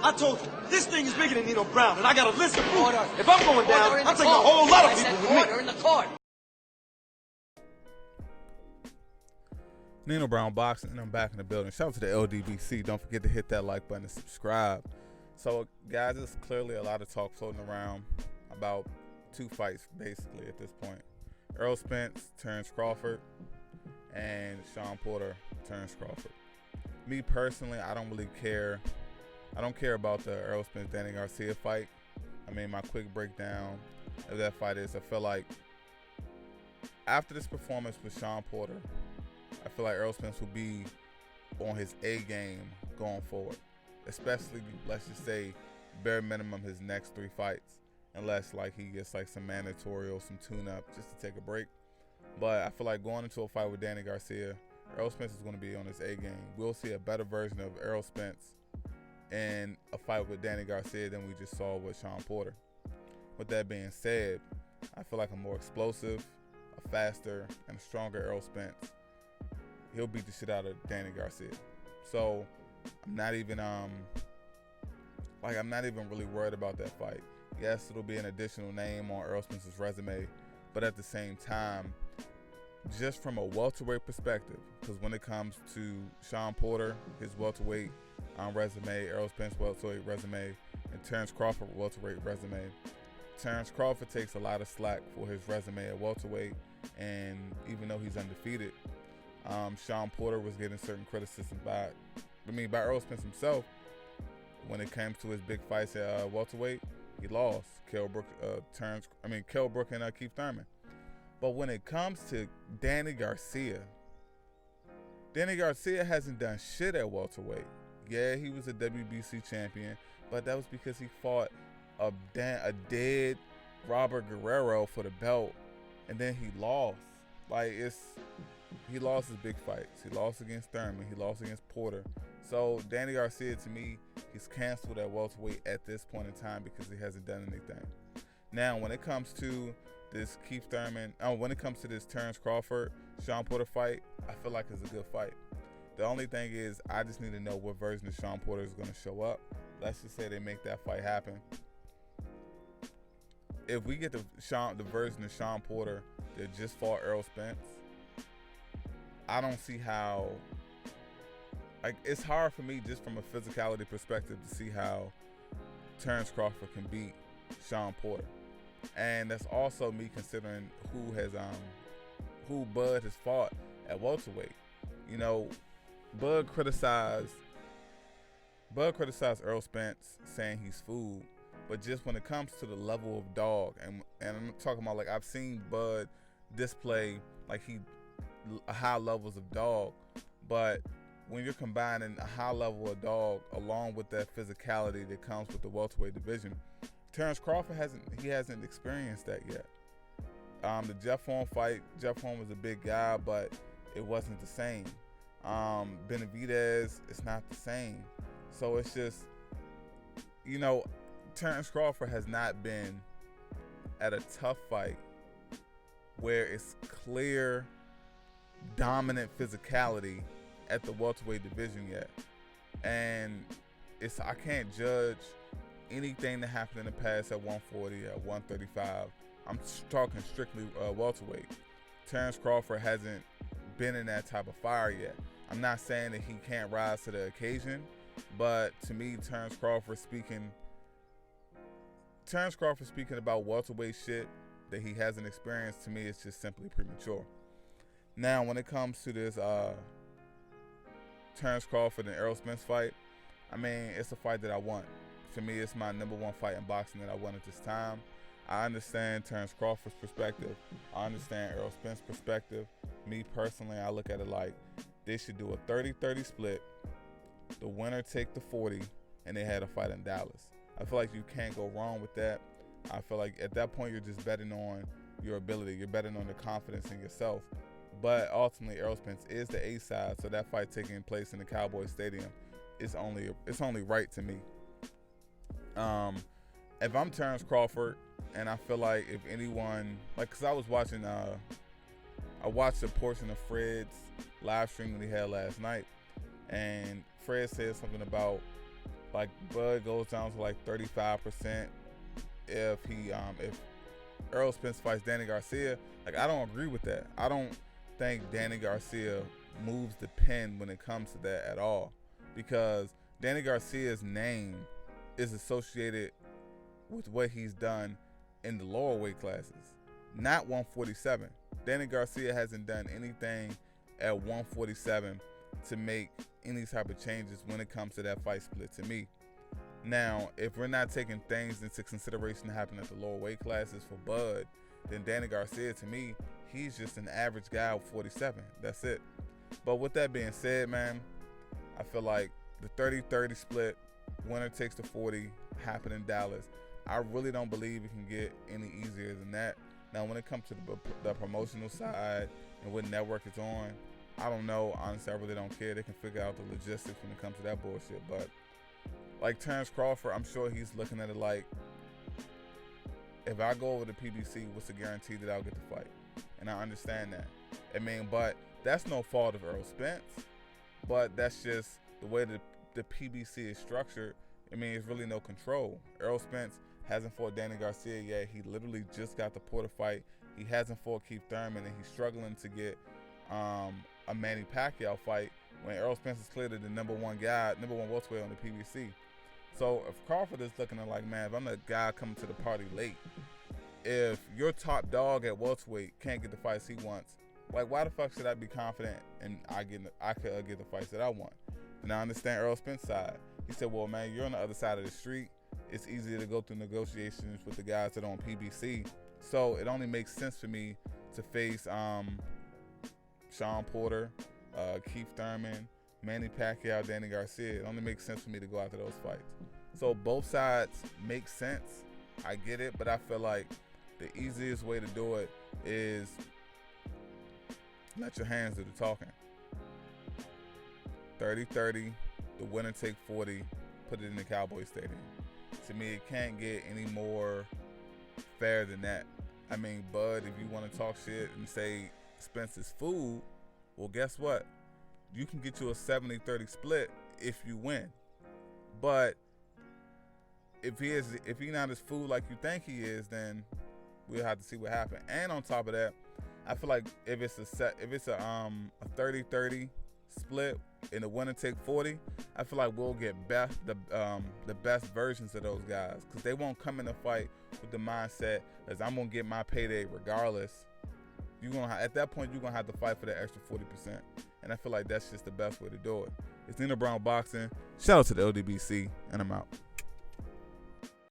I told you, this thing is bigger than Nino Brown, and I got a list of proof. Order. If I'm going down, Order in I'm the taking a court. whole lot of I people said with me. order in the court. Nino Brown Boxing, and I'm back in the building. Shout out to the LDBC. Don't forget to hit that like button and subscribe. So, guys, there's clearly a lot of talk floating around about two fights, basically, at this point. Errol Spence, Terence Crawford, and Sean Porter, Terence Crawford. Me, personally, I don't really care. I don't care about the Errol Spence-Danny Garcia fight. I mean, my quick breakdown of that fight is I feel like after this performance with Sean Porter, I feel like Errol Spence will be on his A game going forward, especially, let's just say, bare minimum his next 3 fights, unless like he gets like some mandatory or some tune-up just to take a break. But I feel like going into a fight with Danny Garcia, Errol Spence is going to be on his A game. We'll see a better version of Errol Spence in a fight with Danny Garcia than we just saw with Sean Porter. With that being said, I feel like a more explosive, a faster, and a stronger Errol Spence, he'll beat the shit out of Danny Garcia. So I'm not even really worried about that fight. Yes, it'll be an additional name on Errol Spence's resume, but at the same time, just from a welterweight perspective, because when it comes to Sean Porter, his welterweight resume, Errol Spence welterweight resume, and Terence Crawford welterweight resume, Terence Crawford takes a lot of slack for his resume at welterweight, and even though he's undefeated, Sean Porter was getting certain criticism by Errol Spence himself when it came to his big fights at welterweight. He lost Kell Brook and Keith Thurman. But when it comes to Danny Garcia hasn't done shit at welterweight. Yeah, he was a WBC champion, but that was because he fought a dead Robert Guerrero for the belt, and then he lost. He lost his big fights. He lost against Thurman. He lost against Porter. So Danny Garcia, to me, he's canceled at welterweight at this point in time because he hasn't done anything. Now, when it comes to this Terence Crawford, Sean Porter fight, I feel like it's a good fight. The only thing is, I just need to know what version of Sean Porter is going to show up. Let's just say they make that fight happen. If we get the version of Sean Porter that just fought Errol Spence, I don't see how. It's hard for me just from a physicality perspective to see how Terence Crawford can beat Sean Porter, and that's also me considering who Bud has fought at welterweight. You know, Bud criticized Errol Spence, saying he's food, but just when it comes to the level of dog, and I'm talking about, like, I've seen Bud display high levels of dog, but when you're combining a high level of dog along with that physicality that comes with the welterweight division, Terence Crawford hasn't experienced that yet. The Jeff Horn fight, Jeff Horn was a big guy, but it wasn't the same. Benavidez, it's not the same. So it's just, Terence Crawford has not been at a tough fight where it's clear, dominant physicality at the welterweight division yet. And I can't judge anything that happened in the past at 140, at 135. I'm talking strictly welterweight. Terence Crawford hasn't been in that type of fire yet. I'm not saying that he can't rise to the occasion, but to me, Terence Crawford speaking about welterweight shit that he hasn't experienced, to me, it's just simply premature. Now, when it comes to this Terence Crawford and Errol Spence fight, I mean, it's a fight that I want. For me, it's my number one fight in boxing that I want at this time. I understand Terence Crawford's perspective. I understand Errol Spence's perspective. Me personally, I look at it like they should do a 30-30 split. The winner take the 40, and they had a fight in Dallas. I feel like you can't go wrong with that. I feel like at that point, you're just betting on your ability. You're betting on the confidence in yourself. But ultimately, Errol Spence is the A side, so that fight taking place in the Cowboys Stadium is only right to me. If I'm Terence Crawford, and I feel like if anyone, because I was watching, I watched a portion of Fred's live stream that he had last night, and Fred said something about Like Bud goes down to like 35% if Errol Spence fights Danny Garcia. Like, I don't agree with that. I don't think Danny Garcia moves the pen when it comes to that at all, because Danny Garcia's name is associated with what he's done in the lower weight classes, not 147. Danny Garcia hasn't done anything at 147 to make any type of changes when it comes to that fight split to me. Now, if we're not taking things into consideration that happen at the lower weight classes for Bud, then Danny Garcia, to me, he's just an average guy with 47. That's it. But with that being said, man, I feel like the 30-30 split, winner takes the 40, happened in Dallas. I really don't believe it can get any easier than that. Now, when it comes to the promotional side and what network it's on, I don't know. Honestly, I really don't care. They can figure out the logistics when it comes to that bullshit. But like Terence Crawford, I'm sure he's looking at it like, if I go over to PBC, what's the guarantee that I'll get the fight? And I understand that. I mean, but that's no fault of Errol Spence. But that's just the way the PBC is structured. I mean, it's really no control. Errol Spence hasn't fought Danny Garcia yet. He literally just got the Porter fight. He hasn't fought Keith Thurman, and he's struggling to get a Manny Pacquiao fight when Errol Spence is clearly the number one welterweight on the PBC. So if Crawford is looking at like, man, if I'm the guy coming to the party late, if your top dog at welterweight can't get the fights he wants, like, why the fuck should I be confident and I could get the fights that I want? And I understand Errol Spence's side. He said, well, man, you're on the other side of the street. It's easier to go through negotiations with the guys that are on PBC. So it only makes sense for me to face Sean Porter, Keith Thurman, Manny Pacquiao, Danny Garcia. It only makes sense for me to go after those fights. So both sides make sense. I get it, but I feel like the easiest way to do it is let your hands do the talking. 30-30, the winner take 40, put it in the Cowboys Stadium. To me, it can't get any more fair than that. I mean, Bud, if you want to talk shit and say Spence's food, well, guess what? You can get you a 70-30 split if you win. But if he's not as food like you think he is, then we'll have to see what happens. And on top of that, I feel like if it's a 30-30 split and the winner take 40, I feel like we'll get the best versions of those guys, because they won't come in a fight with the mindset as I'm gonna get my payday regardless. At that point you're gonna have to fight for that extra 40%, and I feel like that's just the best way to do it. It's Nino Brown Boxing. Shout out to the LDBC, and I'm out.